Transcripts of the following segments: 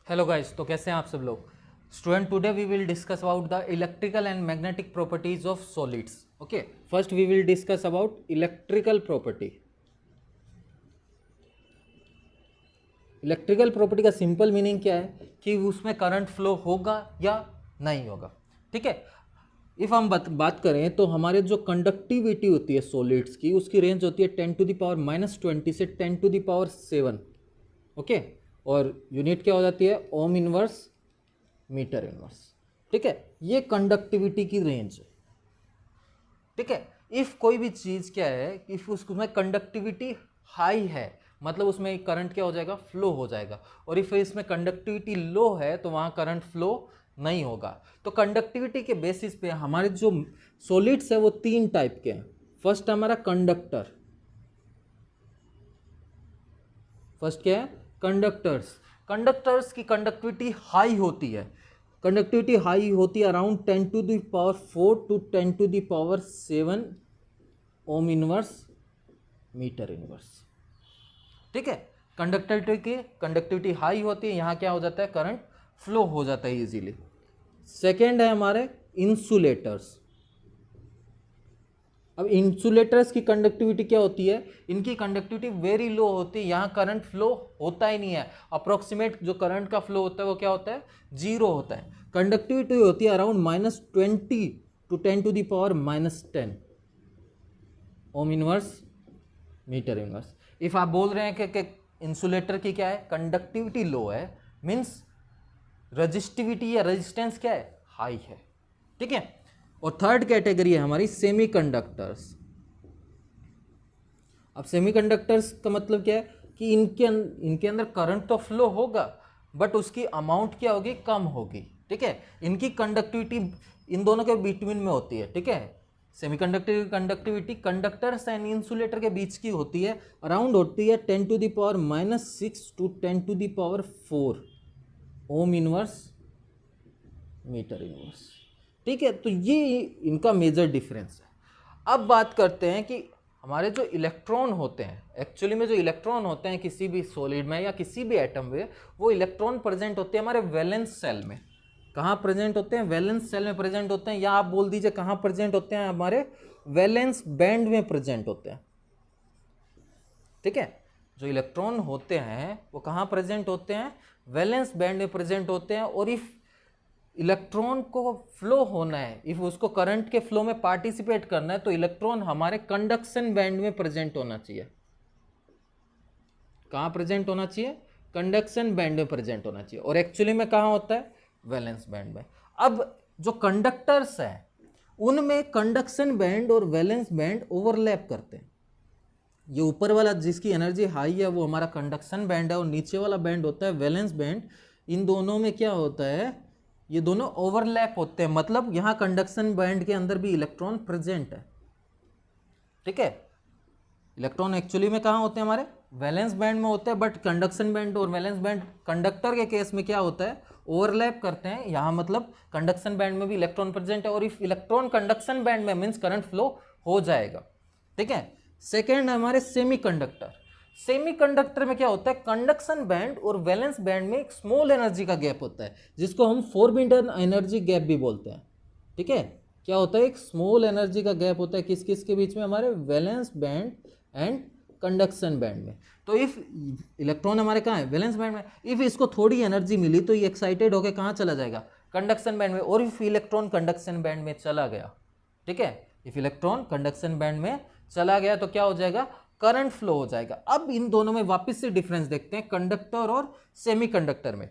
Hello guys, तो कैसे हैं आप सब लोग। Student, today we will discuss about the electrical and magnetic properties of solids. Okay, first we will discuss about electrical property. Electrical property का simple meaning क्या है कि उसमें करंट फ्लो होगा या नहीं होगा। ठीक है, इफ हम बात करें तो हमारे जो कंडक्टिविटी होती है सॉलिड्स की, उसकी रेंज होती है 10⁻⁻20 से 10⁻7। ओके, और यूनिट क्या हो जाती है, ओम इनवर्स मीटर इनवर्स। ठीक है, ये कंडक्टिविटी की रेंज है। ठीक है, इफ कोई भी चीज क्या है, इफ उसमें कंडक्टिविटी हाई है मतलब उसमें करंट क्या हो जाएगा, फ्लो हो जाएगा। और इफ इसमें कंडक्टिविटी लो है तो वहां करंट फ्लो नहीं होगा। तो कंडक्टिविटी के बेसिस पे हमारे जो सॉलिड्स है वो तीन टाइप के हैं। फर्स्ट हमारा कंडक्टर। फर्स्ट क्या है, कंडक्टर्स। कंडक्टर्स की कंडक्टिविटी हाई होती है। कंडक्टिविटी हाई होती है around 10⁻⁴ to 10⁻�7 ohm inverse metre inverse. ठीक है, कंडक्टिविटी हाई होती है, यहां क्या हो जाता है, करंट फ्लो हो जाता है इजीली। सेकेंड है हमारे इंसुलेटर्स। अब इंसुलेटर्स की कंडक्टिविटी क्या होती है, इनकी कंडक्टिविटी वेरी लो होती है, यहाँ करंट फ्लो होता ही नहीं है। अप्रोक्सीमेट जो करंट का फ्लो होता है वो क्या होता है, जीरो होता है। कंडक्टिविटी होती है around -20 to 10⁻⁻10 ohm inverse metre inverse. If आप बोल रहे हैं कि इंसुलेटर की क्या है, कंडक्टिविटी लो है, मीन्स रजिस्टिविटी या रेजिस्टेंस क्या है, हाई है। ठीक है, और थर्ड कैटेगरी है हमारी सेमीकंडक्टर्स। अब सेमीकंडक्टर्स का मतलब क्या है कि इनके अंदर करंट तो फ्लो होगा बट उसकी अमाउंट क्या होगी, कम होगी। ठीक है, इनकी कंडक्टिविटी इन दोनों के बिटवीन में होती है। ठीक है, सेमीकंडक्टर की कंडक्टिविटी कंडक्टर्स एंड इंसुलेटर के बीच की होती है, अराउंड होती है 10⁻⁻6 to 10⁻⁴ ohm inverse metre inverse. ठीक है, तो ये इनका मेजर डिफरेंस है। अब बात करते हैं कि हमारे जो इलेक्ट्रॉन होते हैं, एक्चुअली में जो इलेक्ट्रॉन होते हैं किसी भी सॉलिड में या किसी भी एटम में, वो इलेक्ट्रॉन प्रेजेंट होते हैं हमारे वैलेंस सेल में। कहाँ प्रेजेंट होते हैं, वैलेंस सेल में प्रेजेंट होते हैं, या आप बोल दीजिए कहाँ प्रेजेंट होते हैं, हमारे वैलेंस बैंड में प्रेजेंट होते हैं। ठीक है, जो इलेक्ट्रॉन होते हैं वो कहाँ प्रेजेंट होते हैं, वैलेंस बैंड में प्रेजेंट होते हैं। और इफ इलेक्ट्रॉन को फ्लो होना है, इफ उसको करंट के फ्लो में पार्टिसिपेट करना है, तो इलेक्ट्रॉन हमारे कंडक्शन बैंड में प्रेजेंट होना चाहिए। कहाँ प्रेजेंट होना चाहिए, कंडक्शन बैंड में प्रेजेंट होना चाहिए। और एक्चुअली में कहाँ होता है, वैलेंस बैंड में। अब जो कंडक्टर्स हैं उनमें कंडक्शन बैंड और वैलेंस बैंड ओवरलैप करते हैं। ये ऊपर वाला जिसकी एनर्जी हाई है वो हमारा कंडक्शन बैंड है, और नीचे वाला बैंड होता है वैलेंस बैंड। इन दोनों में क्या होता है, ये दोनों ओवरलैप होते हैं, मतलब यहां कंडक्शन बैंड के अंदर भी इलेक्ट्रॉन प्रेजेंट है। ठीक है, इलेक्ट्रॉन एक्चुअली में कहां होते हैं, हमारे वैलेंस बैंड में होते हैं, बट कंडक्शन बैंड और वैलेंस बैंड कंडक्टर के केस में क्या होता है, ओवरलैप करते हैं। यहां मतलब कंडक्शन बैंड में भी इलेक्ट्रॉन प्रेजेंट है, और इफ इलेक्ट्रॉन कंडक्शन बैंड में मीन्स करंट फ्लो हो जाएगा। ठीक है, सेकेंड है हमारे सेमीकंडक्टर। सेमीकंडक्टर में क्या होता है, कंडक्शन बैंड और वैलेंस बैंड में एक स्मॉल एनर्जी का गैप होता है, जिसको हम फॉरबिडन एनर्जी गैप भी बोलते हैं। ठीक है, क्या होता है, एक स्मॉल एनर्जी का गैप होता है किस किस के बीच में, हमारे valence band and conduction band में। तो इफ इलेक्ट्रॉन हमारे कहाँ है, वैलेंस बैंड में, इफ इसको थोड़ी एनर्जी मिली तो ये एक्साइटेड होकर कहाँ चला जाएगा, कंडक्शन बैंड में। और इफ इलेक्ट्रॉन कंडक्शन बैंड में चला गया, ठीक है, इफ इलेक्ट्रॉन कंडक्शन बैंड में चला गया तो क्या हो जाएगा, करंट फ्लो हो जाएगा। अब इन दोनों में वापस से डिफरेंस देखते हैं, कंडक्टर और सेमीकंडक्टर में।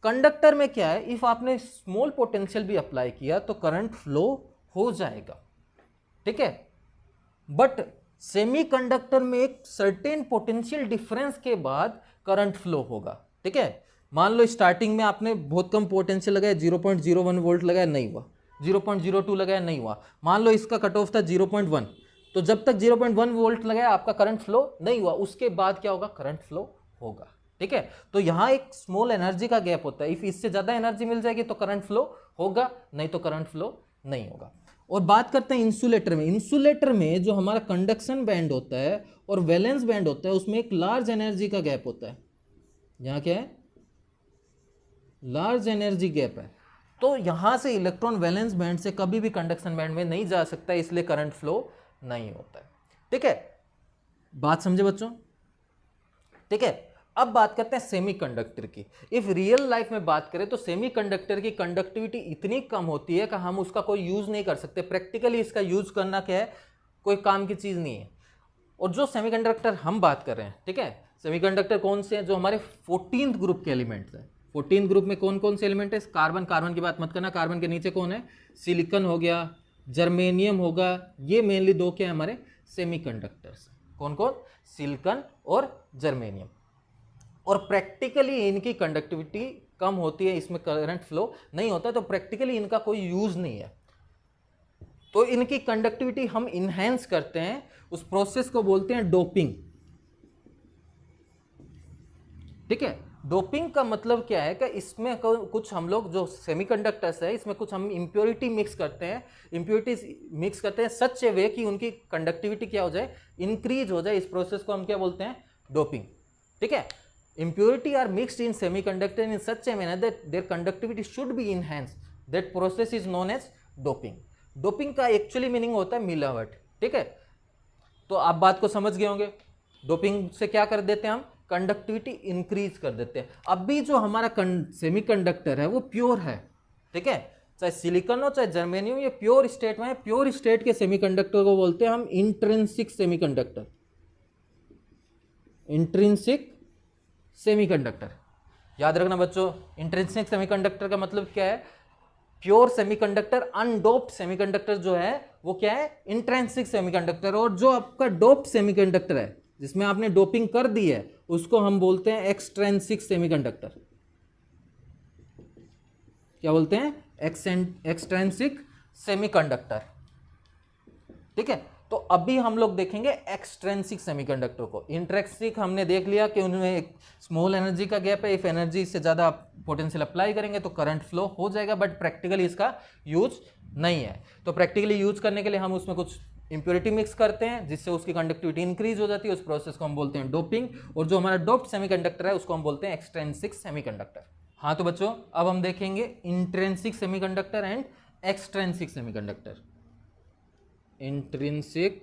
कंडक्टर में क्या है, इफ आपने स्मॉल पोटेंशियल भी अप्लाई किया तो करंट फ्लो हो जाएगा। ठीक है, बट सेमीकंडक्टर में एक सर्टेन पोटेंशियल डिफरेंस के बाद करंट फ्लो होगा। ठीक है, मान लो स्टार्टिंग में आपने बहुत कम पोटेंशियल लगाया, 0.01 वोल्ट लगाया, नहीं हुआ, 0.02 लगाया, नहीं हुआ, मान लो इसका कट ऑफ था 0.1, तो जब तक 0.1 वोल्ट लगाया आपका करंट फ्लो नहीं हुआ, उसके बाद क्या होगा, करंट फ्लो होगा। ठीक है, तो यहां एक स्मॉल एनर्जी का गैप होता है, इफ इससे ज्यादा एनर्जी मिल जाएगी तो करंट फ्लो होगा, नहीं तो करंट फ्लो नहीं होगा। और बात करते हैं इंसुलेटर में। इंसुलेटर में जो हमारा कंडक्शन बैंड होता है और वैलेंस बैंड होता है, उसमें एक लार्ज एनर्जी का गैप होता है। यहाँ क्या है, लार्ज एनर्जी गैप है, तो यहाँ से इलेक्ट्रॉन वैलेंस बैंड से कभी भी कंडक्शन बैंड में नहीं जा सकता, इसलिए करंट फ्लो नहीं होता है। ठीक है, बात समझे बच्चों? ठीक है, अब बात करते हैं सेमीकंडक्टर की। इफ रियल लाइफ में बात करें तो सेमीकंडक्टर की कंडक्टिविटी इतनी कम होती है कि हम उसका कोई यूज नहीं कर सकते। प्रैक्टिकली इसका यूज करना क्या है, कोई काम की चीज नहीं है। और जो सेमीकंडक्टर हम बात कर रहे हैं, ठीक है, सेमीकंडक्टर कौन से हैं? जो हमारे 14th ग्रुप के एलिमेंट्स हैं। 14th ग्रुप में कौन कौन से एलिमेंट है? कार्बन, कार्बन की बात मत करना, कार्बन के नीचे कौन है? सिलिकॉन हो गया, जर्मेनियम होगा, ये मेनली दो क्या है हमारे सेमीकंडक्टर्स। कौन कौन? सिलिकॉन और जर्मेनियम। और प्रैक्टिकली इनकी कंडक्टिविटी कम होती है, इसमें करंट फ्लो नहीं होता, तो प्रैक्टिकली इनका कोई यूज नहीं है। तो इनकी कंडक्टिविटी हम इनहेंस करते हैं, उस प्रोसेस को बोलते हैं डोपिंग। ठीक है, डोपिंग का मतलब क्या है कि इसमें कुछ हम लोग जो सेमीकंडक्टर्स है, इसमें कुछ हम इंप्योरिटी मिक्स करते हैं, इंप्योरिटीज मिक्स करते हैं सच ए वे कि उनकी कंडक्टिविटी क्या हो जाए, इंक्रीज हो जाए। इस प्रोसेस को हम क्या बोलते हैं? डोपिंग। ठीक है, impurity are mixed in semiconductor in such a manner that their conductivity should be enhanced. That process is known as doping. Doping का एक्चुअली मीनिंग होता है मिलावट। ठीक है, तो आप बात को समझ गए होंगे। डोपिंग से क्या कर देते हैं हम? कंडक्टिविटी इंक्रीज कर देते हैं। अभी जो हमारा सेमीकंडक्टर है वो प्योर है। ठीक है, चाहे सिलिकॉन हो चाहे जर्मेनियम, ये प्योर स्टेट में है। प्योर स्टेट के सेमीकंडक्टर को बोलते हैं हम इंट्रिंसिक सेमीकंडक्टर। इंट्रिंसिक सेमीकंडक्टर, याद रखना बच्चों, इंट्रिंसिक सेमीकंडक्टर का मतलब क्या है? Pure semiconductor. अनडोप्ड सेमीकंडक्टर जो है वो क्या है? Intrinsic semiconductor. और जो आपका डोप्ड सेमीकंडक्टर है, जिसमें आपने डोपिंग कर दी है, उसको हम बोलते हैं एक्सट्रिंसिक सेमीकंडक्टर। क्या बोलते हैं? Extrinsic semiconductor. ठीक है, तो अभी हम लोग देखेंगे एक्सट्रिंसिक सेमीकंडक्टर को। इंट्रिंसिक हमने देख लिया कि उनमें एक स्मॉल एनर्जी का गैप है, इफ एनर्जी से ज़्यादा पोटेंशियल अप्लाई करेंगे तो करंट फ्लो हो जाएगा, बट प्रैक्टिकली इसका यूज नहीं है। तो प्रैक्टिकली यूज करने के लिए हम उसमें कुछ इंप्योरिटी मिक्स करते हैं, जिससे उसकी कंडक्टिविटी इंक्रीज हो जाती है। उस प्रोसेस को हम बोलते हैं डोपिंग। और जो हमारा डोप्ड सेमीकंडक्टर है उसको हम बोलते हैं एक्सट्रिंसिक सेमीकंडक्टर। हाँ तो बच्चों, अब हम देखेंगे intrinsic semiconductor and extrinsic semiconductor. Intrinsic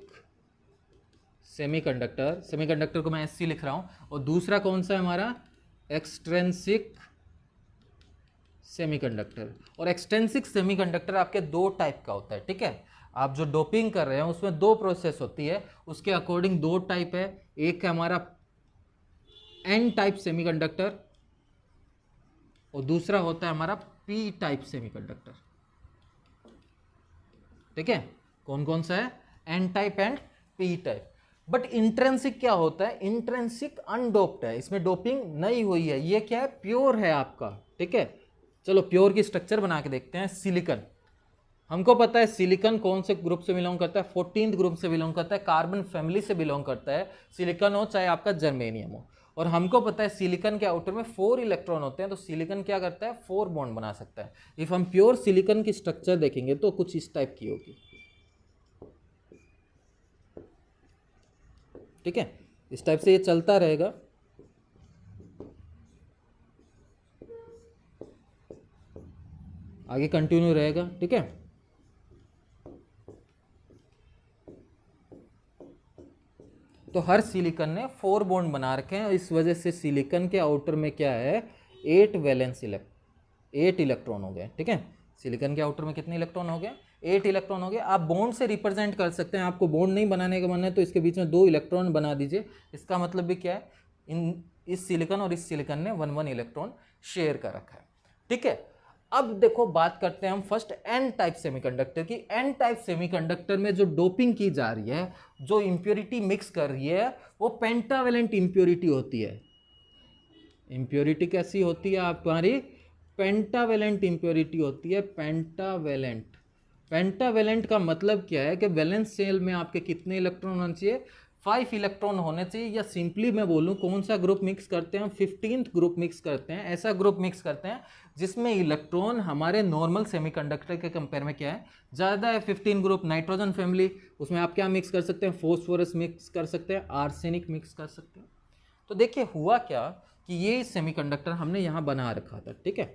semiconductor, semiconductor को मैं एससी लिख रहा हूं, और दूसरा कौन सा है हमारा? Extrinsic semiconductor. और एक्सट्रिंसिक सेमीकंडक्टर आपके दो टाइप का होता है। ठीक है, आप जो डोपिंग कर रहे हैं उसमें दो प्रोसेस होती है, उसके अकॉर्डिंग दो टाइप है। एक है हमारा एन टाइप सेमीकंडक्टर और दूसरा होता है हमारा पी टाइप सेमीकंडक्टर। ठीक है, कौन कौन सा है? N type and P type. But intrinsic क्या होता है? इंट्रिंसिक अनडोप्ड है, इसमें डोपिंग नहीं हुई है। ये क्या है? प्योर है आपका। ठीक है, चलो प्योर की स्ट्रक्चर बना के देखते हैं। सिलिकॉन, हमको पता है सिलिकॉन कौन से ग्रुप से बिलोंग करता है? 14th ग्रुप से बिलोंग करता है, कार्बन फैमिली से बिलोंग करता है। सिलिकॉन हो चाहे आपका जर्मेनियम हो। और हमको पता है सिलिकॉन के आउटर में 4 इलेक्ट्रॉन होते हैं, तो सिलिकॉन क्या करता है? 4 बॉन्ड बना सकता है। इफ हम प्योर सिलिकॉन की स्ट्रक्चर देखेंगे तो कुछ इस टाइप की होगी। ठीक है, इस टाइप से ये चलता रहेगा। आगे कंटिन्यू रहेगा। ठीक है, तो हर सिलिकॉन ने 4 बॉन्ड बना रखे हैं, इस वजह से सिलिकॉन के आउटर में क्या है? 8 वैलेंस 8 इलेक्ट्रॉन हो गए। ठीक है, सिलिकॉन के आउटर में कितने इलेक्ट्रॉन हो गए? 8 इलेक्ट्रॉन हो गए। आप बॉन्ड से रिप्रेजेंट कर सकते हैं। आपको बॉन्ड नहीं बनाने का मन है तो इसके बीच में 2 इलेक्ट्रॉन बना दीजिए। इसका मतलब भी क्या है? इस सिलिकॉन और इस सिलिकॉन ने 1 इलेक्ट्रॉन शेयर कर रखा है। ठीक है, अब देखो बात करते हैं हम फर्स्ट एन टाइप सेमीकंडक्टर की। एन टाइप सेमीकंडक्टर में जो डोपिंग की जा रही है, जो इंप्योरिटी मिक्स कर रही है, वो पेंटावेलेंट इंप्योरिटी होती है। इंप्योरिटी कैसी होती है आपकी? पेंटावेलेंट इंप्योरिटी होती है। पेंटावेलेंट, पेंटावेलेंट का मतलब क्या है कि वैलेंस शेल में आपके कितने इलेक्ट्रॉन होने चाहिए? 5 इलेक्ट्रॉन होने चाहिए। या सिंपली मैं बोलूँ कौन सा ग्रुप मिक्स करते हैं? 15th ग्रुप मिक्स करते हैं। ऐसा ग्रुप मिक्स करते हैं जिसमें इलेक्ट्रॉन हमारे नॉर्मल सेमीकंडक्टर के कंपेयर में क्या है? ज़्यादा है। 15 ग्रुप नाइट्रोजन फैमिली, उसमें आप क्या मिक्स कर सकते हैं? फॉस्फोरस मिक्स कर सकते हैं, आर्सेनिक मिक्स कर सकते हैं। तो देखिए हुआ क्या कि ये सेमीकंडक्टर हमने यहाँ बना रखा था। ठीक है,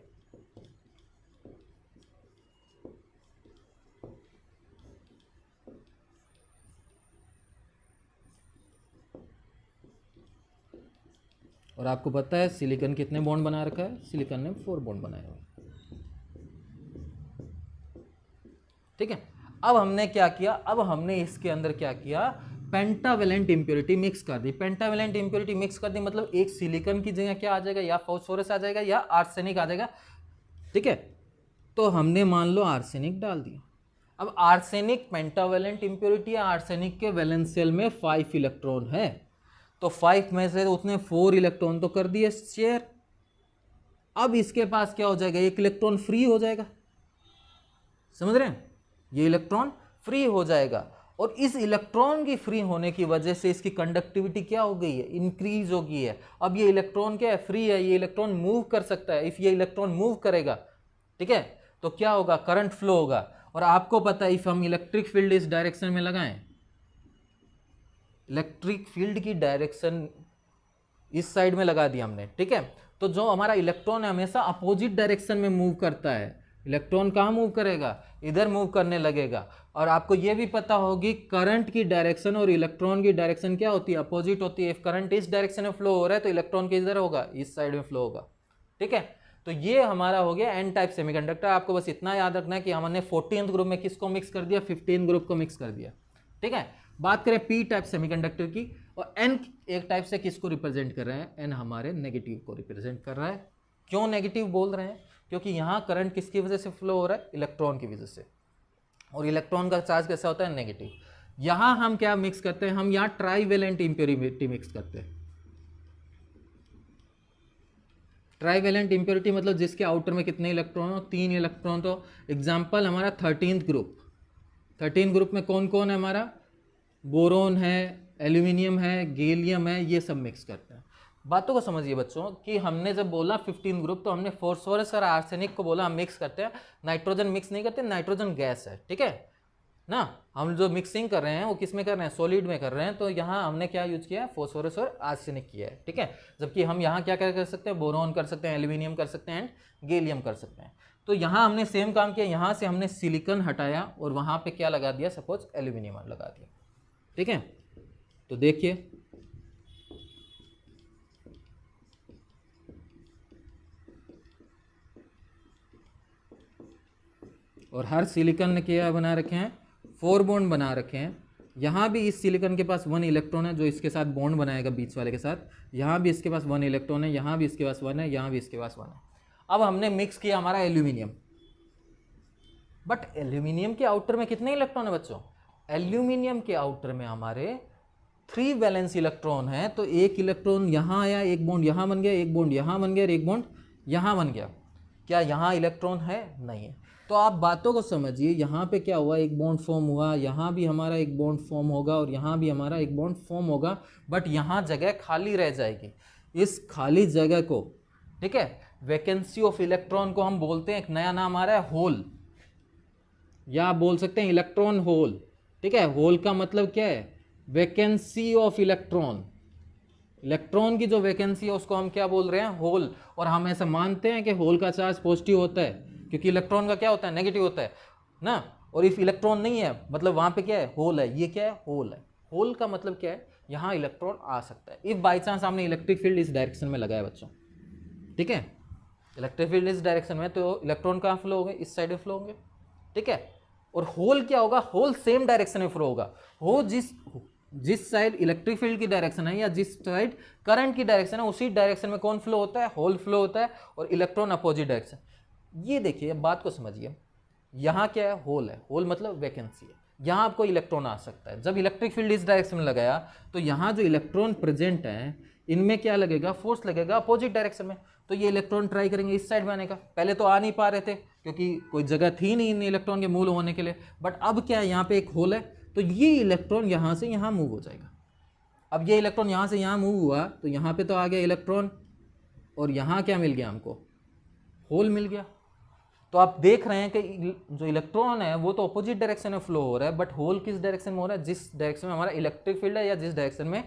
और आपको पता है सिलिकॉन कितने बॉन्ड बना रखा है, सिलिकॉन ने 4 बॉन्ड बनाए हुए। ठीक है, अब हमने क्या किया, अब हमने इसके अंदर क्या किया, पेंटावेलेंट इंप्योरिटी मिक्स कर दी। पेंटावेलेंट इंप्योरिटी मिक्स कर दी मतलब एक सिलिकॉन की जगह क्या आ जाएगा, या फास्फोरस आ जाएगा या आर्सेनिक आ जाएगा। ठीक है, तो हमने मान लो आर्सेनिक डाल दिया। अब आर्सेनिक पेंटावेलेंट इंप्योरिटी है, आर्सेनिक के वैलेंशियल में 5 इलेक्ट्रॉन है, तो 5 में से उसने 4 इलेक्ट्रॉन तो कर दिए शेयर। अब इसके पास क्या हो जाएगा, एक इलेक्ट्रॉन फ्री हो जाएगा। समझ रहे हैं, ये इलेक्ट्रॉन फ्री हो जाएगा, और इस इलेक्ट्रॉन की फ्री होने की वजह से इसकी कंडक्टिविटी क्या हो गई है, इंक्रीज हो गई है। अब ये इलेक्ट्रॉन क्या है, फ्री है, ये इलेक्ट्रॉन मूव कर सकता है। इफ ये इलेक्ट्रॉन मूव करेगा, ठीक है, तो क्या होगा, करंट फ्लो होगा। और आपको पता है इफ हम इलेक्ट्रिक फील्ड इस डायरेक्शन में लगाएं, इलेक्ट्रिक फील्ड की डायरेक्शन इस साइड में लगा दिया हमने, ठीक है, तो जो हमारा इलेक्ट्रॉन है हमेशा अपोजिट डायरेक्शन में मूव करता है। इलेक्ट्रॉन कहाँ मूव करेगा, इधर मूव करने लगेगा। और आपको यह भी पता होगी करंट की डायरेक्शन और इलेक्ट्रॉन की डायरेक्शन क्या होती है, अपोजिट होती है। इफ करंट इस डायरेक्शन में फ्लो हो रहा है तो इलेक्ट्रॉन किधर होगा, इस साइड में फ्लो होगा। ठीक है, तो ये हमारा हो गया एन टाइप सेमीकंडक्टर। आपको बस इतना याद रखना है कि हमने 14th ग्रुप में किसको मिक्स कर दिया, 15 ग्रुप को मिक्स कर दिया। ठीक है, बात करें पी टाइप सेमीकंडक्टर की, और एन एक टाइप से किसको रिप्रेजेंट कर रहे हैं, एन हमारे नेगेटिव को रिप्रेजेंट कर रहा है। क्यों नेगेटिव बोल रहे हैं, क्योंकि यहाँ करंट किसकी वजह से फ्लो हो रहा है, इलेक्ट्रॉन की वजह से, और इलेक्ट्रॉन का चार्ज कैसा होता है, नेगेटिव। यहाँ हम क्या मिक्स करते हैं, हम यहाँ ट्राईवेलेंट इंप्योरिटी मिक्स करते हैं। ट्राईवेलेंट इंप्योरिटी मतलब जिसके आउटर में कितने इलेक्ट्रॉन हो, 3 इलेक्ट्रॉन। तो एग्जाम्पल हमारा 13th ग्रुप, 13 ग्रुप में कौन कौन है हमारा, बोरोन है, एल्यूमिनियम है, गैलियम है, ये सब मिक्स करते हैं। बातों को समझिए बच्चों कि हमने जब बोला 15 ग्रुप तो हमने फास्फोरस और आर्सेनिक को बोला हम मिक्स करते हैं, नाइट्रोजन मिक्स नहीं करते, नाइट्रोजन गैस है। ठीक है ना, हम जो मिक्सिंग कर रहे हैं वो किस में कर रहे हैं, सॉलिड में कर रहे हैं। तो यहाँ हमने क्या यूज किया है, फास्फोरस और आर्सेनिक किया है। ठीक है, जबकि हम यहाँ क्या कर सकते हैं, बोरोन कर सकते हैं, एल्यूमिनियम कर सकते हैं, एंड गैलियम कर सकते हैं। तो यहाँ हमने सेम काम किया, यहाँ से हमने सिलिकॉन हटाया और वहाँ पे क्या लगा दिया, सपोज एल्यूमिनियम लगा दिया। ठीक है, तो देखिए और हर सिलिकॉन ने क्या बना रखे हैं, 4 बॉन्ड बना रखे हैं। यहाँ भी इस सिलिकॉन के पास 1 इलेक्ट्रॉन है जो इसके साथ बॉन्ड बनाएगा बीच वाले के साथ। यहाँ भी इसके पास 1 इलेक्ट्रॉन है, यहाँ भी इसके पास 1 है, यहाँ भी इसके पास 1 है। अब हमने मिक्स किया हमारा एल्यूमिनियम, बट एल्यूमिनियम के आउटर में कितने इलेक्ट्रॉन है बच्चों, एल्यूमिनियम के आउटर में हमारे 3 वैलेंस इलेक्ट्रॉन है। तो एक इलेक्ट्रॉन यहाँ आया, एक बॉन्ड यहाँ बन गया, एक बॉन्ड यहाँ बन गया, एक बॉन्ड यहाँ बन गया। क्या यहाँ इलेक्ट्रॉन है, नहीं है। तो आप बातों को समझिए, यहाँ पे क्या हुआ, एक बॉन्ड फॉर्म हुआ, यहाँ भी हमारा एक बॉन्ड फॉर्म होगा और यहाँ भी हमारा एक बॉन्ड फॉर्म होगा, बट यहाँ जगह खाली रह जाएगी। इस खाली जगह को, ठीक है, वैकेंसी ऑफ इलेक्ट्रॉन को हम बोलते हैं, एक नया नाम आ रहा है होल, या आप बोल सकते हैं इलेक्ट्रॉन होल। ठीक है, होल का मतलब क्या है, वैकेंसी ऑफ इलेक्ट्रॉन। इलेक्ट्रॉन की जो वैकेंसी है उसको हम क्या बोल रहे हैं, होल। और हम ऐसा मानते हैं कि होल का चार्ज पॉजिटिव होता है क्योंकि इलेक्ट्रॉन का क्या होता है, नेगेटिव होता है ना। और इफ इलेक्ट्रॉन नहीं है मतलब वहाँ पे क्या है, होल है। ये क्या है, होल है। होल का मतलब क्या है, यहाँ इलेक्ट्रॉन आ सकता है। इफ बाई चांस हमने इलेक्ट्रिक फील्ड इस डायरेक्शन में लगाया बच्चों, ठीक है, इलेक्ट्रिक फील्ड इस डायरेक्शन में, तो इलेक्ट्रॉन कहाँ फ्लो होंगे, इस साइड में फ्लो होंगे। ठीक है, और होल क्या होगा, होल सेम डायरेक्शन में फ्लो होगा। हो जिस साइड इलेक्ट्रिक फील्ड की डायरेक्शन है या जिस साइड करंट की डायरेक्शन है, उसी डायरेक्शन में कौन फ्लो होता है, होल फ्लो होता है, और इलेक्ट्रॉन अपोजिट डायरेक्शन। ये देखिए, बात को समझिए, यहाँ क्या है, होल है, होल मतलब वैकेंसी है, यहाँ आपको इलेक्ट्रॉन आ सकता है। जब इलेक्ट्रिक फील्ड इस डायरेक्शन में लगाया तो यहाँ जो इलेक्ट्रॉन प्रेजेंट है इनमें क्या लगेगा, फोर्स लगेगा अपोजिट डायरेक्शन में। तो ये इलेक्ट्रॉन ट्राई करेंगे इस साइड में आने का, पहले तो आ नहीं पा रहे थे क्योंकि कोई जगह थी नहीं इन इलेक्ट्रॉन के मूव होने के लिए, बट अब क्या है, यहाँ पे एक होल है, तो ये इलेक्ट्रॉन यहाँ से यहाँ मूव हो जाएगा। अब ये इलेक्ट्रॉन यहाँ से यहाँ मूव हुआ तो यहाँ पे तो आ गया इलेक्ट्रॉन, और यहाँ क्या मिल गया हमको, होल मिल गया। तो आप देख रहे हैं कि जो इलेक्ट्रॉन है वो तो अपोजिट डायरेक्शन में फ्लो हो रहा है, बट होल किस डायरेक्शन में हो रहा है, जिस डायरेक्शन में हमारा इलेक्ट्रिक फील्ड है या जिस डायरेक्शन में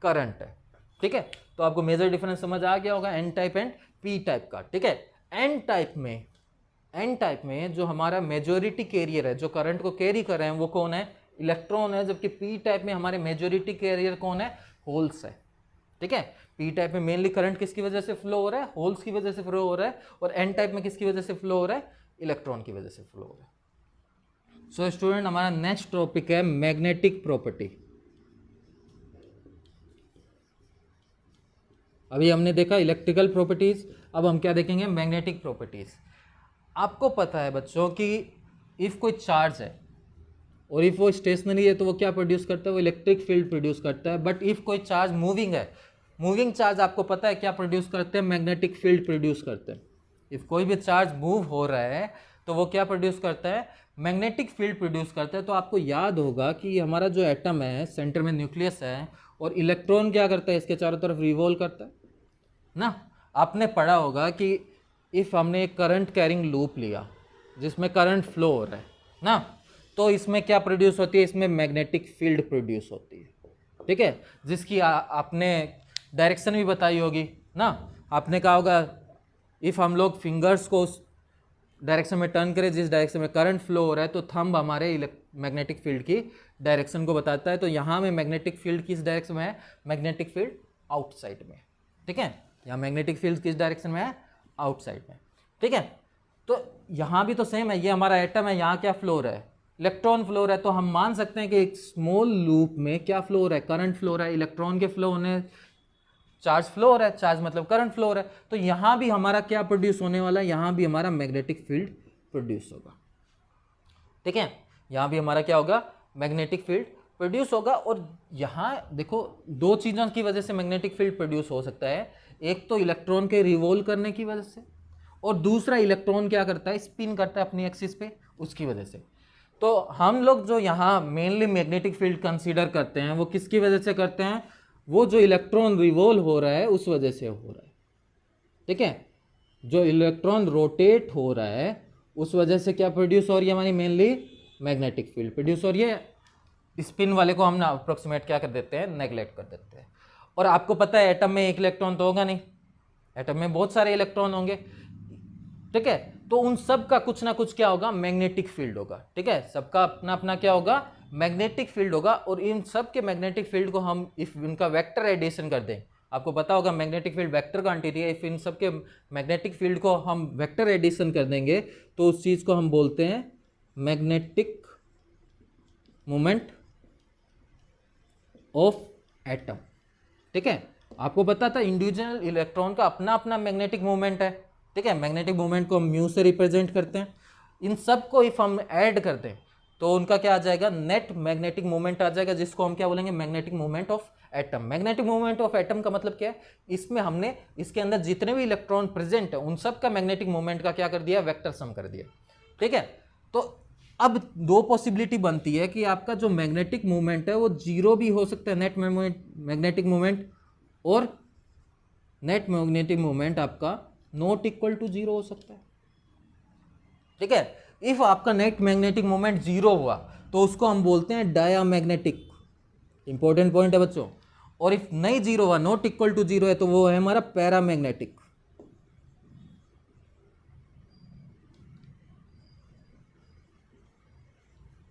करंट है। ठीक है, तो आपको मेजर डिफरेंस समझ आ गया होगा N type and P type का। ठीक है, एन टाइप में जो हमारा मेजोरिटी कैरियर है, जो करंट को कैरी कर रहे हैं वो कौन है, इलेक्ट्रॉन है, जबकि पी टाइप में हमारे मेजोरिटी कैरियर कौन है, होल्स है। ठीक है, पी टाइप में मेनली करंट किसकी वजह से फ्लो हो रहा है, होल्स की वजह से फ्लो हो रहा है, और एन टाइप में किसकी वजह से फ्लो हो रहा है, इलेक्ट्रॉन की वजह से फ्लो हो रहा है। सो स्टूडेंट हमारा नेक्स्ट टॉपिक है मैग्नेटिक प्रॉपर्टी। अभी हमने देखा इलेक्ट्रिकल प्रॉपर्टीज, अब हम क्या देखेंगे, मैग्नेटिक प्रॉपर्टीज। आपको पता है बच्चों कि इफ कोई चार्ज है और इफ वो स्टेशनरी है तो वो क्या प्रोड्यूस करता है, वो इलेक्ट्रिक फील्ड प्रोड्यूस करता है। बट इफ कोई चार्ज मूविंग है, मूविंग चार्ज आपको पता है क्या प्रोड्यूस करते हैं, मैग्नेटिक फील्ड प्रोड्यूस करते हैं। इफ कोई भी चार्ज मूव हो रहा है तो वो क्या प्रोड्यूस करता है, मैग्नेटिक फील्ड प्रोड्यूस करता है। तो आपको याद होगा कि हमारा जो एटम है, सेंटर में न्यूक्लियस है, और इलेक्ट्रॉन क्या करता है, इसके चारों तरफ रिवॉल्व करता है ना। आपने पढ़ा होगा कि इफ हमने एक करंट कैरिंग लूप लिया जिसमें करंट फ्लो हो रहा है ना, तो इसमें क्या प्रोड्यूस होती है, इसमें मैग्नेटिक फील्ड प्रोड्यूस होती है, ठीक है, जिसकी आपने डायरेक्शन भी बताई होगी ना। आपने कहा होगा इफ हम लोग फिंगर्स को उस डायरेक्शन में टर्न करें जिस डायरेक्शन में करंट फ्लो हो रहा है, तो थंब हमारे मैग्नेटिक फील्ड की डायरेक्शन को बताता है। तो यहाँ में मैग्नेटिक फील्ड किस डायरेक्शन में है, मैग्नेटिक फील्ड आउटसाइड में, ठीक है। यहाँ मैग्नेटिक फील्ड किस डायरेक्शन में है, आउटसाइड में, ठीक है। तो यहाँ भी तो सेम है, ये हमारा एटम है, यहाँ क्या फ्लो हो रहा है, इलेक्ट्रॉन फ्लो हो रहा है। तो हम मान सकते हैं कि एक स्मॉल लूप में क्या फ्लो हो रहा है, करंट फ्लो हो रहा है। इलेक्ट्रॉन के फ्लो होने चार्ज फ्लो हो रहा है, चार्ज मतलब करंट फ्लो हो रहा है। तो यहाँ भी हमारा क्या प्रोड्यूस होने वाला है, यहाँ भी हमारा मैग्नेटिक फील्ड प्रोड्यूस होगा, ठीक है। यहाँ भी हमारा क्या होगा, मैग्नेटिक फील्ड प्रोड्यूस होगा। और यहाँ देखो दो चीज़ों की वजह से मैग्नेटिक फील्ड प्रोड्यूस हो सकता है, एक तो इलेक्ट्रॉन के रिवॉल्व करने की वजह से, और दूसरा इलेक्ट्रॉन क्या करता है, स्पिन करता है अपनी एक्सिस पे, उसकी वजह से। तो हम लोग जो यहाँ मेनली मैग्नेटिक फील्ड कंसीडर करते हैं वो किसकी वजह से करते हैं, वो जो इलेक्ट्रॉन रिवॉल्व हो रहा है उस वजह से हो रहा है, ठीक है। जो इलेक्ट्रॉन रोटेट हो रहा है उस वजह से क्या प्रोड्यूस हो रही है, हमारी मेनली मैग्नेटिक फील्ड प्रोड्यूस हो रही है। स्पिन वाले को हम ना अप्रोक्सीमेट क्या कर देते हैं, नेगलेक्ट कर देते हैं। और आपको पता है एटम में एक इलेक्ट्रॉन तो होगा नहीं, एटम में बहुत सारे इलेक्ट्रॉन होंगे, ठीक है। तो उन सब का कुछ ना कुछ क्या होगा, मैग्नेटिक फील्ड होगा, ठीक है। सबका अपना अपना क्या होगा, मैग्नेटिक फील्ड होगा। और इन सब के मैग्नेटिक फील्ड को हम इफ इनका वेक्टर एडिशन कर दें, आपको पता होगा मैग्नेटिक फील्ड वेक्टर क्वांटिटी है, इफ इन सब के मैग्नेटिक फील्ड को हम वेक्टर एडिशन कर देंगे तो उस चीज को हम बोलते हैं मैग्नेटिक मोमेंट ऑफ एटम, ठीक है। आपको पता था इंडिविजुअल इलेक्ट्रॉन का अपना अपना मैग्नेटिक मोमेंट है, ठीक है। मैग्नेटिक मोमेंट को हम म्यू से रिप्रेजेंट करते हैं। इन सब को इफ हम ऐड करते हैं तो उनका क्या आ जाएगा, नेट मैग्नेटिक मोमेंट आ जाएगा, जिसको हम क्या बोलेंगे, magnetic moment of atom. Magnetic moment of atom का मतलब क्या है, इसमें हमने इसके अंदर जितने भी इलेक्ट्रॉन प्रेजेंट है उन सब का मैग्नेटिक मोमेंट का क्या कर दिया, वेक्टर सम कर दिया, ठीक है। तो अब दो पॉसिबिलिटी बनती है कि आपका जो मैग्नेटिक मोमेंट है वो जीरो भी हो सकता है, नेट मैग्नेटिक मोमेंट, और नेट मैग्नेटिक मोमेंट आपका नॉट इक्वल टू जीरो हो सकता है, ठीक है। इफ आपका नेट मैग्नेटिक मोमेंट जीरो हुआ तो उसको हम बोलते हैं डायामैग्नेटिक, इंपॉर्टेंट पॉइंट है बच्चों। और इफ नहीं जीरो हुआ, नॉट इक्वल टू जीरो है, तो वो है हमारा पैरामैग्नेटिक।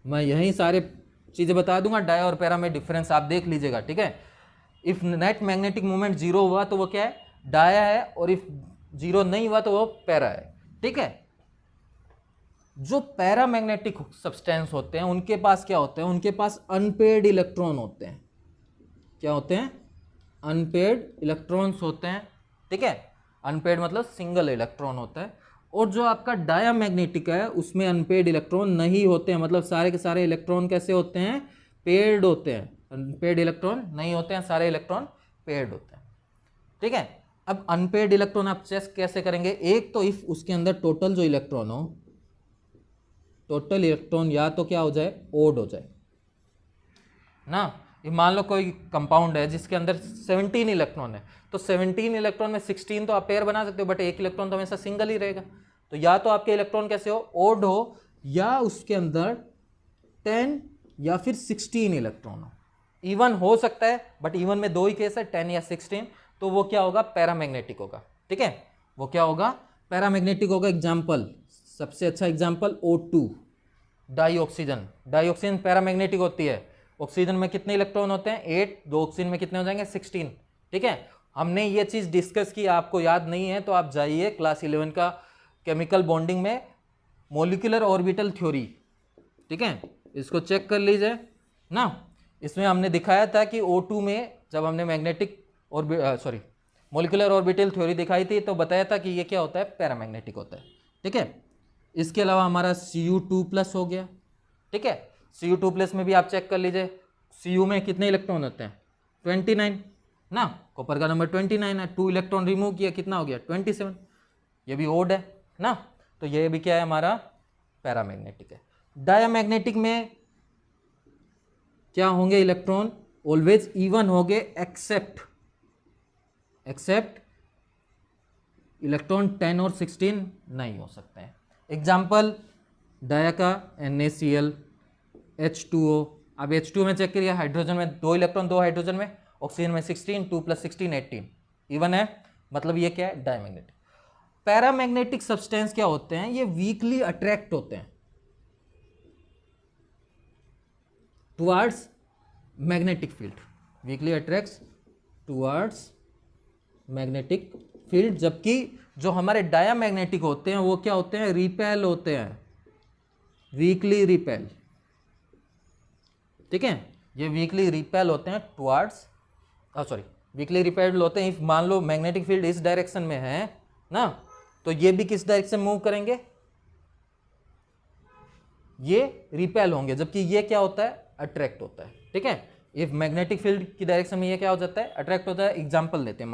मैं यही सारे चीजें बता दूंगा, डाया और पैरा में डिफरेंस आप देख लीजिएगा, ठीक है। If net magnetic moment zero हुआ तो वो क्या है, डाया है, और इफ जीरो नहीं हुआ तो वो पैरा है, ठीक है। जो पैरामैग्नेटिक सब्सटेंस होते हैं उनके पास क्या होते हैं, उनके पास अनपेयर्ड इलेक्ट्रॉन होते हैं। क्या होते हैं, अनपेयर्ड इलेक्ट्रॉन्स होते हैं, ठीक है। अनपेयर्ड मतलब सिंगल इलेक्ट्रॉन होता है। और जो आपका डायामैग्नेटिक है उसमें अनपेयर्ड इलेक्ट्रॉन नहीं होते हैं, मतलब सारे के सारे इलेक्ट्रॉन कैसे होते हैं, पेयर्ड होते हैं। अनपेयर्ड इलेक्ट्रॉन नहीं होते हैं, सारे इलेक्ट्रॉन पेयर्ड होते हैं, ठीक है। अब अनपेयर्ड इलेक्ट्रॉन आप चेक कैसे करेंगे, एक तो इफ उसके अंदर टोटल जो इलेक्ट्रॉन हो, टोटल इलेक्ट्रॉन या तो क्या हो जाए, ओड हो जाए ना। ये मान लो कोई कंपाउंड है जिसके अंदर 17 इलेक्ट्रॉन है, तो 17 इलेक्ट्रॉन में 16 तो आप पेयर बना सकते हो, बट एक इलेक्ट्रॉन तो हमेशा सिंगल ही रहेगा। तो या तो आपके इलेक्ट्रॉन कैसे हो, ओड हो, या उसके अंदर 10 या फिर 16 इलेक्ट्रॉन हो। इवन हो सकता है, बट इवन में दो ही केस है, 10 या 16, तो वो क्या होगा, पैरामैग्नेटिक होगा, ठीक है। वो क्या होगा, पैरामैग्नेटिक होगा। एग्जाम्पल, सबसे अच्छा example O2, dioxygen. Dioxygen paramagnetic होती है। ऑक्सीजन में कितने इलेक्ट्रॉन होते हैं, 8, दो ऑक्सीजन में कितने हो जाएंगे, 16, ठीक है। हमने ये चीज़ डिस्कस की, आपको याद नहीं है तो आप जाइए क्लास 11 का केमिकल बॉन्डिंग में मॉलिक्यूलर ऑर्बिटल थ्योरी, ठीक है, इसको चेक कर लीजिए ना। इसमें हमने दिखाया था कि O2 में जब हमने मैग्नेटिक मॉलिक्यूलर ऑर्बिटल थ्योरी दिखाई थी तो बताया था कि ये क्या होता है, पैरामैग्नेटिक होता है, ठीक है। इसके अलावा हमारा Cu2+ हो गया, ठीक है। Cu2+ में भी आप चेक कर लीजिए, Cu में कितने इलेक्ट्रॉन होते हैं, 29 ना, कॉपर का नंबर 29 है, 2 इलेक्ट्रॉन रिमूव किया, कितना हो गया 27, ये भी ओड है ना, तो ये भी क्या है हमारा पैरामैग्नेटिक है। डायामैग्नेटिक में क्या होंगे इलेक्ट्रॉन, ऑलवेज इवन होंगे एक्सेप्ट इलेक्ट्रॉन 10 और 16 नहीं हो सकते हैं। एग्जाम्पल डाया का NaCl, H2O, अब H2O में चेक करिए, हाइड्रोजन में 2 इलेक्ट्रॉन 2 हाइड्रोजन में, ऑक्सीजन में 16, 2 + 16 18 इवन है, मतलब ये क्या है डायमैग्नेटिक। पैरामैग्नेटिक सब्सटेंस क्या होते हैं, ये वीकली अट्रैक्ट होते हैं towards magnetic field, weekly attracts towards magnetic field, जबकि जो हमारे डायामैग्नेटिक होते हैं वो क्या होते हैं, रिपेल होते हैं, वीकली रिपेल, ठीक है, ये वीकली रिपेल होते हैं टुवर्ड्स वीकली रिपेल होते हैं। मान लो मैग्नेटिक फील्ड इस डायरेक्शन में है ना, तो ये भी किस डायरेक्शन मूव करेंगे, ये रिपेल होंगे, जबकि ये क्या होता है, अट्रैक्ट होता है, ठीक है। इफ मैग्नेटिक फील्ड की डायरेक्शन में ये क्या हो जाता है, अट्रैक्ट होता है। एग्जांपल लेते हैं,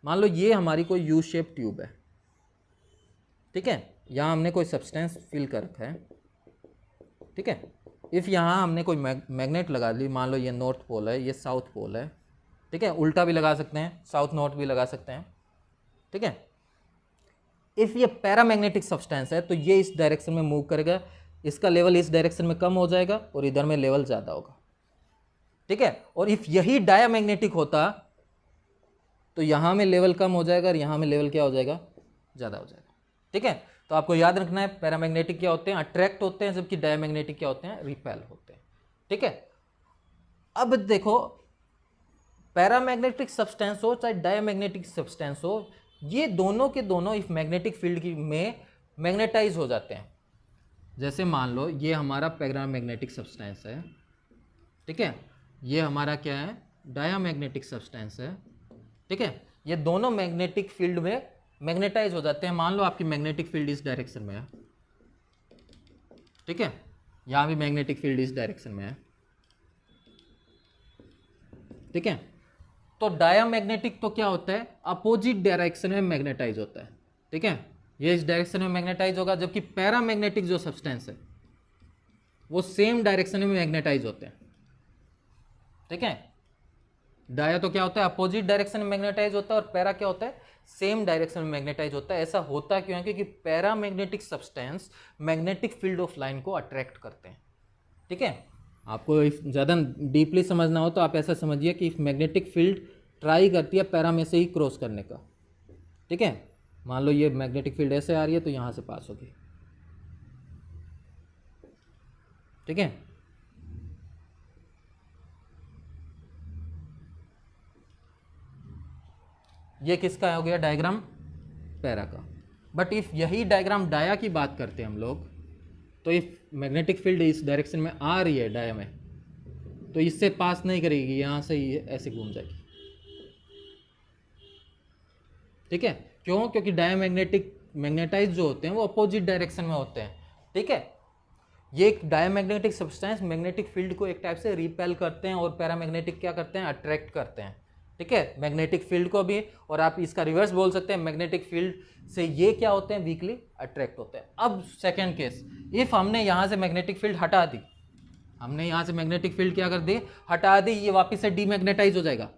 मान लो ये हमारी कोई यू शेप ट्यूब है, ठीक है, यहाँ हमने कोई सब्सटेंस फिल कर रखा है, ठीक है। इफ़ यहाँ हमने कोई मैग्नेट लगा ली, मान लो ये नॉर्थ पोल है, ये साउथ पोल है, ठीक है, उल्टा भी लगा सकते हैं, साउथ नॉर्थ भी लगा सकते हैं, ठीक है। इफ़ ये पैरामैग्नेटिक सब्सटेंस है तो ये इस डायरेक्शन में मूव करेगा, इसका लेवल इस डायरेक्शन में कम हो जाएगा और इधर में लेवल ज़्यादा होगा, ठीक है। और इफ़ यही डायामैग्नेटिक होता तो यहाँ में लेवल कम हो जाएगा और यहाँ में लेवल क्या हो जाएगा, ज़्यादा हो जाएगा, ठीक है। तो आपको याद रखना है पैरामैग्नेटिक क्या होते हैं, अट्रैक्ट होते हैं, जबकि डायामैग्नेटिक क्या होते हैं, रिपेल होते हैं, ठीक है। अब देखो, पैरामैग्नेटिक सब्सटेंस हो चाहे डायामैग्नेटिक सब्सटेंस हो, ये दोनों के दोनों इफ मैग्नेटिक फील्ड में मैग्नेटाइज हो जाते हैं। जैसे मान लो ये हमारा पैरामैग्नेटिक सब्सटेंस है, ठीक है, ये हमारा क्या है, डायामैग्नेटिक सब्सटेंस है, ठीक है, ये दोनों मैग्नेटिक फील्ड में मैग्नेटाइज हो जाते हैं। मान लो आपकी मैग्नेटिक फील्ड इस डायरेक्शन में है, ठीक है, यहाँ भी मैग्नेटिक फील्ड इस डायरेक्शन में है, ठीक है। तो डायामैग्नेटिक तो क्या होता है, अपोजिट डायरेक्शन में मैग्नेटाइज होता है, ठीक है, ये इस डायरेक्शन में मैग्नेटाइज होगा, जबकि पैरामैग्नेटिक जो सब्सटेंस है वो सेम डायरेक्शन में मैग्नेटाइज होते हैं, ठीक है। डाया तो क्या होता है, अपोजिट डायरेक्शन में मैग्नेटाइज होता है, और पैरा क्या होता है, सेम डायरेक्शन में मैग्नेटाइज होता है। ऐसा होता क्यों है, क्योंकि paramagnetic substance magnetic field of line को अट्रैक्ट करते हैं, ठीक है। आपको ज़्यादा डीपली समझना हो तो आप ऐसा समझिए कि मैग्नेटिक फील्ड ट्राई करती है पैरा में से ही क्रॉस करने का, ठीक है। मान लो ये मैग्नेटिक फील्ड ऐसे आ रही है तो यहाँ से पास होगी, ठीक है। ये किसका हो गया डायग्राम, पैरा का। बट इफ यही डायग्राम डाया की बात करते हैं हम लोग, तो इफ मैग्नेटिक फील्ड इस डायरेक्शन में आ रही है डाया में, तो इससे पास नहीं करेगी, यहाँ से ये ऐसे घूम जाएगी, ठीक है। क्यों, क्योंकि डायामैग्नेटिक मैग्नेटाइज जो होते हैं वो अपोजिट डायरेक्शन में होते हैं, ठीक है। ये एक डायामैग्नेटिक सब्सटेंस मैग्नेटिक फील्ड को एक टाइप से रिपेल करते हैं, और पैरामैग्नेटिक क्या करते हैं, अट्रैक्ट करते हैं, ठीक है, मैग्नेटिक फील्ड को भी। और आप इसका रिवर्स बोल सकते हैं, मैग्नेटिक फील्ड से ये क्या होते हैं, वीकली अट्रैक्ट होते हैं। अब सेकेंड केस, इफ हमने यहाँ से मैग्नेटिक फील्ड हटा दी, हमने यहाँ से मैग्नेटिक फील्ड क्या कर दी, हटा दी, ये वापस से डीमैग्नेटाइज हो जाएगा।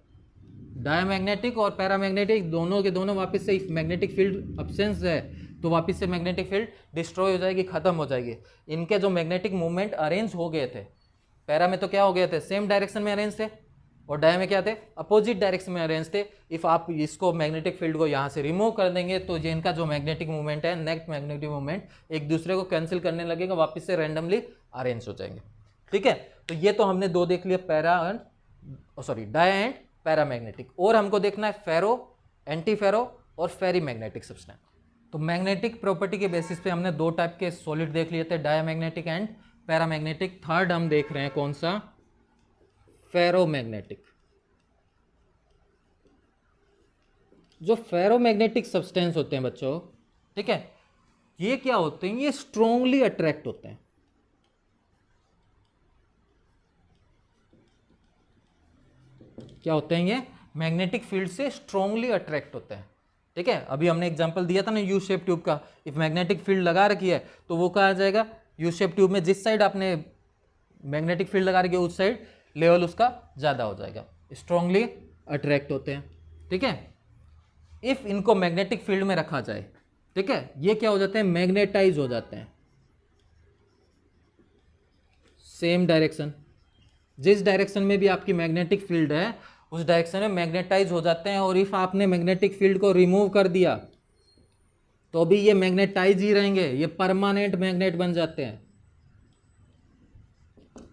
डायामैग्नेटिक और पैरामैग्नेटिक दोनों के दोनों वापस से, इफ मैग्नेटिक फील्ड अब्सेंस है तो वापस से मैग्नेटिक फील्ड डिस्ट्रॉय हो जाएगी, खत्म हो जाएगी। इनके जो मैग्नेटिक मूवमेंट अरेंज हो गए थे, पैरा में तो क्या हो गए थे, सेम डायरेक्शन में अरेंज थे, और डाया में क्या थे, अपोजिट डायरेक्शन में अरेंज थे। इफ आप इसको मैग्नेटिक फील्ड को यहाँ से रिमूव कर देंगे तो ये इनका जो मैग्नेटिक मूवमेंट है, नेट मैग्नेटिक मूवमेंट एक दूसरे को कैंसिल करने लगेगा, वापस से रैंडमली अरेंज हो जाएंगे, ठीक है। तो ये तो हमने दो देख लिया, para and dia and paramagnetic, और हमको देखना है फेरो, एंटी फेरो और फेरी मैग्नेटिक सब्सटेंस। तो मैग्नेटिक प्रॉपर्टी के बेसिस पे हमने दो टाइप के सॉलिड देख लिए थे, डायमैग्नेटिक एंड पैरामैग्नेटिक। थर्ड हम देख रहे हैं कौन सा, फेरोमैग्नेटिक। जो फेरोमैग्नेटिक सब्सटेंस होते हैं बच्चों, ठीक है, ये क्या होते हैं, ये स्ट्रांगली अट्रैक्ट होते हैं। क्या होते हैं ये, मैग्नेटिक फील्ड से स्ट्रांगली अट्रैक्ट होते हैं, ठीक है। अभी हमने एग्जांपल दिया था ना यू शेप ट्यूब का, इफ मैग्नेटिक फील्ड लगा रखी है तो वो कहा जाएगा यू शेप ट्यूब में जिस साइड आपने मैग्नेटिक फील्ड लगा रखी है उस साइड लेवल उसका ज़्यादा हो जाएगा, स्ट्रांगली अट्रैक्ट होते हैं, ठीक है। इफ इनको मैग्नेटिक फील्ड में रखा जाए, ठीक है, ये क्या हो जाते हैं, मैग्नेटाइज हो जाते हैं, सेम डायरेक्शन, जिस डायरेक्शन में भी आपकी मैग्नेटिक फील्ड है उस डायरेक्शन में मैग्नेटाइज हो जाते हैं। और इफ आपने मैग्नेटिक फील्ड को रिमूव कर दिया तो भी ये मैग्नेटाइज ही रहेंगे, ये परमानेंट मैग्नेट बन जाते हैं।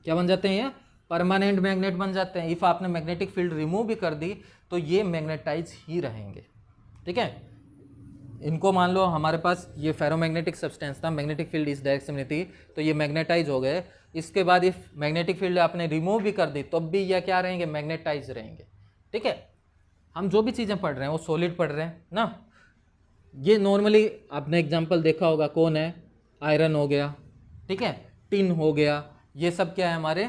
क्या बन जाते हैं, ये परमानेंट मैग्नेट बन जाते हैं। इफ आपने मैग्नेटिक फील्ड रिमूव भी कर दी तो ये मैग्नेटाइज ही रहेंगे, ठीक है। इनको मान लो हमारे पास ये फेरोमैग्नेटिक सब्सटेंस था, मैग्नेटिक फील्ड इस डायरेक्शन में थी तो ये मैग्नेटाइज हो गए। इसके बाद इफ मैग्नेटिक फील्ड आपने रिमूव भी कर दी तो भी ये क्या रहेंगे, मैग्नेटाइज रहेंगे, ठीक है। हम जो भी चीज़ें पढ़ रहे हैं वो सॉलिड पढ़ रहे हैं ना। ये नॉर्मली आपने एग्जांपल देखा होगा, कौन है, आयरन हो गया, ठीक है, टिन हो गया, ये सब क्या है, हमारे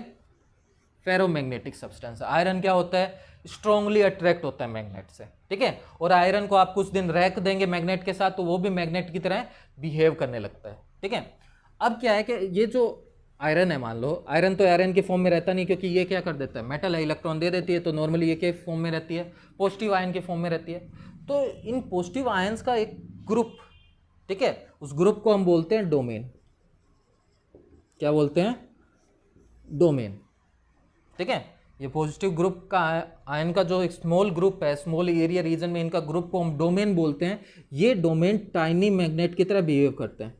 फेरोमैग्नेटिक सब्सटेंस। आयरन क्या होता है, स्ट्रांगली अट्रैक्ट होता है मैग्नेट से, ठीक है। और आयरन को आप कुछ दिन रख देंगे मैग्नेट के साथ तो वो भी मैग्नेट की तरह बिहेव करने लगता है, ठीक है। अब क्या है कि ये जो आयरन है, मान लो आयरन तो आयरन के फॉर्म में रहता नहीं, क्योंकि ये क्या कर देता है, मेटल है, इलेक्ट्रॉन दे देती है, तो नॉर्मली ये के फॉर्म में रहती है, पॉजिटिव आयन के फॉर्म में रहती है। तो इन पॉजिटिव आयंस का एक ग्रुप, ठीक है, उस ग्रुप को हम बोलते हैं डोमेन। क्या बोलते हैं, डोमेन, ठीक है। ये पॉजिटिव ग्रुप का आयन का जो एक स्मॉल ग्रुप है, स्मॉल एरिया रीजन में इनका ग्रुप को हम डोमेन बोलते हैं। ये डोमेन टाइनी मैग्नेट की तरह बिहेव करते हैं,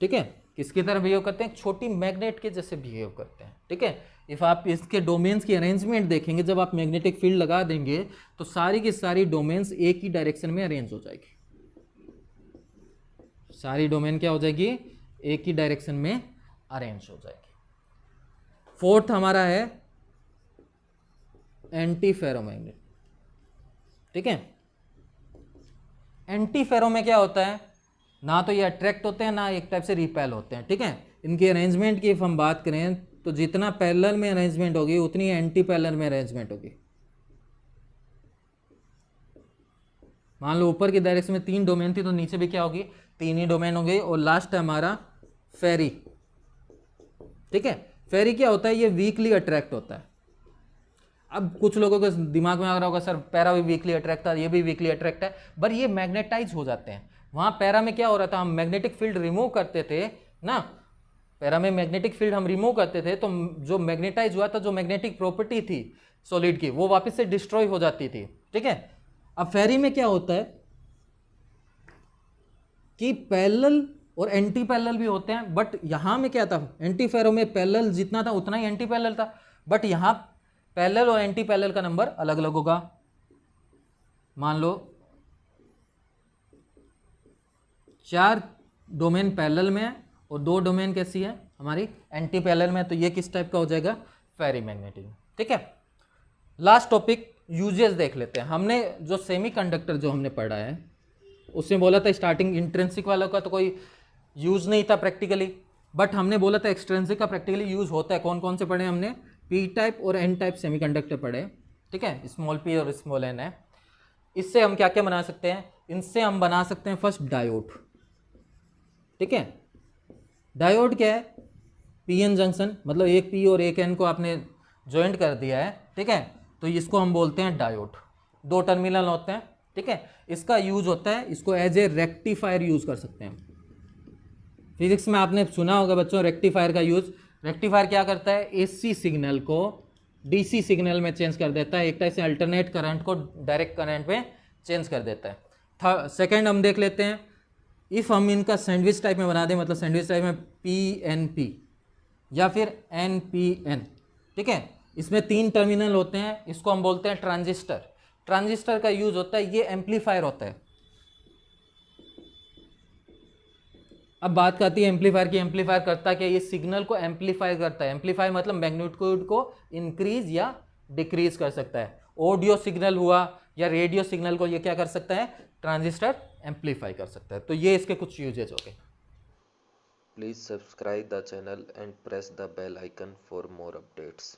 ठीक है। किसकी तरह बिहेव करते हैं, छोटी मैग्नेट के जैसे बिहेव करते हैं, ठीक है। इफ आप इसके डोमेन्स की अरेंजमेंट देखेंगे, जब आप मैग्नेटिक फील्ड लगा देंगे तो सारी की सारी डोमेन्स एक ही डायरेक्शन में अरेंज हो जाएगी, सारी डोमेन क्या हो जाएगी, एक ही डायरेक्शन में अरेंज हो जाएगी। फोर्थ हमारा है एंटी फेरोमैग्नेट, ठीक है। एंटी फेरो में क्या होता है, ना तो ये अट्रैक्ट होते हैं ना एक टाइप से रिपेल होते हैं, ठीक है। इनकी अरेंजमेंट की हम बात करें तो जितना पैरेलल में अरेंजमेंट होगी उतनी एंटी पैरेलल में अरेंजमेंट होगी। मान लो ऊपर की डायरेक्शन में 3 डोमेन थी तो नीचे भी क्या होगी, 3 ही डोमेन होंगे। और लास्ट है हमारा फेरी, ठीक है। फेरी क्या होता है, ये वीकली अट्रैक्ट होता है। अब कुछ लोगों के दिमाग में आ रहा होगा सर पैरा भी वीकली अट्रैक्ट था, ये भी वीकली अट्रैक्ट है, पर ये मैग्नेटाइज हो जाते हैं। वहाँ पैरा में क्या हो रहा था, हम मैग्नेटिक फील्ड रिमूव करते थे ना, पैरा में मैग्नेटिक फील्ड हम रिमूव करते थे तो जो मैग्नेटाइज हुआ था, जो मैग्नेटिक प्रॉपर्टी थी सॉलिड की, वो वापस से डिस्ट्रॉय हो जाती थी, ठीक है। अब फेरी में क्या होता है कि पैरेलल और एंटी पैरेलल भी होते हैं, बट यहां में क्या था, एंटी फेरो में पैरेलल जितना था उतना ही एंटी पैरेलल था, बट यहां पैरेलल और एंटी पैरेलल का नंबर अलग अलग होगा। मान लो 4 डोमेन पैरेलल में है और 2 डोमेन कैसी है हमारी एंटी पैरेलल में, तो ये किस टाइप का हो जाएगा, फेरी मैग्नेटिक, ठीक है। लास्ट टॉपिक यूजेस देख लेते हैं। हमने जो सेमीकंडक्टर जो हमने पढ़ा है उसमें बोला था स्टार्टिंग इंट्रिंसिक वालों का तो कोई यूज़ नहीं था प्रैक्टिकली, बट हमने बोला था एक्सट्रिंसिक का प्रैक्टिकली यूज़ होता है। कौन कौन से पढ़े हमने, पी टाइप और एन टाइप सेमीकंडक्टर पढ़े, ठीक है, स्मॉल पी और स्मॉल एन है। इससे हम क्या क्या बना सकते हैं, इनसे हम बना सकते हैं फर्स्ट डायोड, ठीक है। डायोड क्या है, पी एन जंक्शन, मतलब एक पी और एक एन को आपने ज्वाइंट कर दिया है, ठीक है, तो इसको हम बोलते हैं डायोड। 2 टर्मिनल होते हैं, ठीक है। इसका यूज होता है, इसको एज ए रेक्टिफायर यूज कर सकते हैं। फिजिक्स में आपने सुना होगा बच्चों रेक्टिफायर का यूज। रेक्टिफायर क्या करता है, एसी सिग्नल को डीसी सिग्नल में चेंज कर देता है, एक टाइप से अल्टरनेट करंट को डायरेक्ट करंट में चेंज कर देता है। सेकेंड हम देख लेते हैं, इफ़ हम इनका सैंडविच टाइप में बना दें, मतलब सैंडविच टाइप में पी एन पी या फिर एन पी एन, ठीक है, इसमें 3 टर्मिनल होते हैं, इसको हम बोलते हैं ट्रांजिस्टर। ट्रांजिस्टर का यूज होता है, ये एम्पलीफायर होता है। अब बात करती है एम्पलीफायर की। एम्पलीफायर करता क्या, ये सिग्नल को एम्पलीफाई करता है। एम्पलीफाई मतलब मैग्नीट्यूड को इंक्रीज या डिक्रीज कर सकता है। ऑडियो सिग्नल हुआ या रेडियो सिग्नल को ये क्या कर सकता है, ट्रांजिस्टर एम्पलीफाई कर सकता है। तो ये इसके कुछ यूजेज हो गए। Please subscribe the channel and press the bell icon for more updates.